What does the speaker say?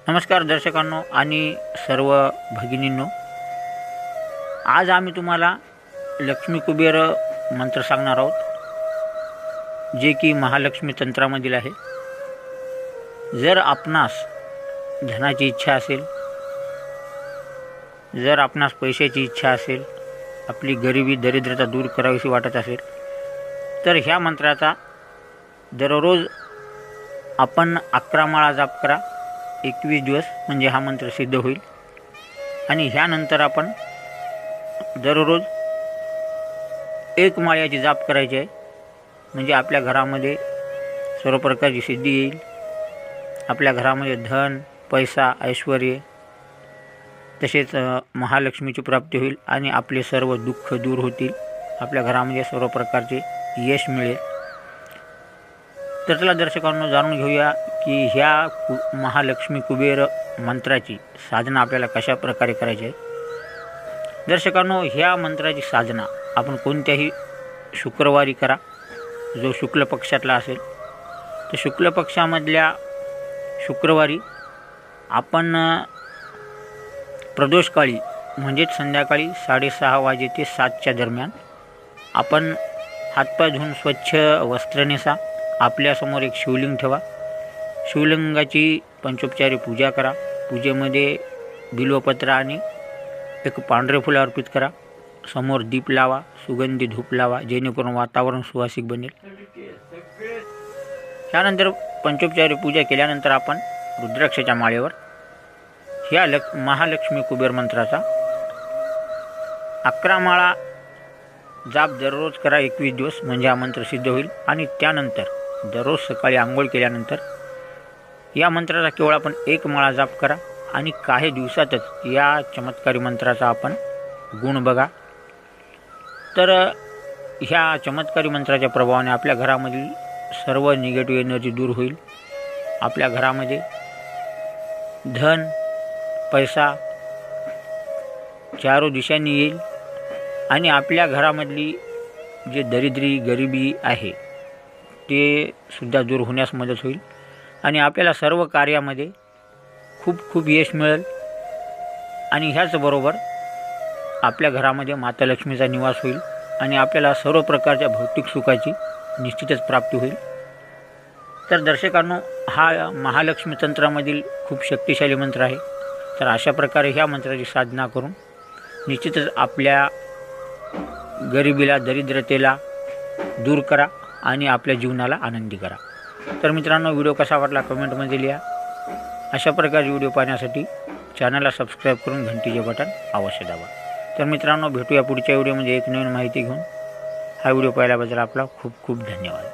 नमस्कार दर्शकांनो आणि सर्व भगिनींनो, आज आम्ही तुम्हाला लक्ष्मी कुबेर मंत्र सांगणार आहोत, जे की महालक्ष्मी तंत्रामधील आहे। जर आपणास धनाची इच्छा असेल, जर आपणास पैशाची इच्छा असेल, आपली गरिबी दरिद्रता दूर करावीशी वाटत असेल, तर ह्या मंत्राचा दररोज आपण 11 माळा जाप करा। 21 दिवस म्हणजे हा मंत्र सिद्ध होईल। आणि ह्यानंतर आपण दररोज 1 माळ्याची जाप करायची आहे, म्हणजे आपल्या घरामध्ये सर्व प्रकारची सिद्धी येईल। आपल्या घरामध्ये धन, पैसा, ऐश्वर्य तसेच महालक्ष्मीची प्राप्ती होईल आणि आपले सर्व दुःख दूर होतील। आपल्या घरामध्ये सर्व प्रकारचे यश मिळेल। तर चला दर्शकांनो, जाणून घेऊया की ह्या महालक्ष्मी कुबेर मंत्राची साधना आपल्याला कशा प्रकारे करायची आहे। दर्शकांनो, ह्या मंत्राची साधना आपण कोणत्याही शुक्रवारी करा, जो शुक्ल पक्षातला असेल। तर शुक्ल पक्षामधल्या शुक्रवारी आपण प्रदोषकाळी म्हणजेच संध्याकाळी 6:30 वाजे ते 7च्या दरम्यान आपण हातपाय धुवून स्वच्छ वस्त्र नेसा। आपल्यासमोर एक शिवलिंग ठेवा। शिवलिंगाची पंचोपचारी पूजा करा। पूजेमध्ये बिल्वपत्र आणि एक पांढरे फूल अर्पित करा। समोर दीप लावा, सुगंधी धूप लावा, जेणेकरून वातावरण सुवासिक बनेल। त्यानंतर पंचोपचारी पूजा केल्यानंतर आपण रुद्राक्षाच्या माळेवर ह्या महालक्ष्मी कुबेर मंत्राचा 11 माळा जाप दररोज करा। 21 दिवस म्हणजे हा मंत्र सिद्ध होईल। आणि त्यानंतर दररोज सकाळी आंघोळ केल्यानंतर या मंत्राचा केवळ आपण 1 माळा जाप करा आणि काही दिवसातच या चमत्कारी मंत्राचा आपण गुण बघा। तर ह्या चमत्कारी मंत्राच्या प्रभावाने आपल्या घरामधील सर्व निगेटिव्ह एनर्जी दूर होईल। आपल्या घरामध्ये धन, पैसा चारो दिशांनी येईल आणि आपल्या घरामधली जे दरिद्री गरिबी आहे ते सुद्धा दूर होण्यास मदत होईल आणि आपल्याला सर्व कार्यामध्ये खूप यश मिळेल। आणि ह्याचबरोबर आपल्या घरामध्ये माता लक्ष्मीचा निवास होईल आणि आपल्याला सर्व प्रकारच्या भौतिक सुखाची निश्चितच प्राप्ती होईल। तर दर्शकांनो, हा महालक्ष्मी तंत्रामधील खूप शक्तिशाली मंत्र आहे। तर अशा प्रकारे ह्या मंत्राची साधना करून निश्चितच आपल्या गरिबीला, दरिद्रतेला दूर करा आणि आपल्या जीवनाला आनंदी करा। तर मित्रांनो, व्हिडिओ कसा वाटला कमेंटमध्ये लिहा। अशा प्रकारचे व्हिडिओ पाहण्यासाठी चॅनलला सबस्क्राईब करून घंटीचे बटन अवश्य दाबा। तर मित्रांनो, भेटूया पुढच्या व्हिडिओमध्ये एक नवीन माहिती घेऊन। हा व्हिडिओ पाहिल्याबद्दल आपला खूप धन्यवाद।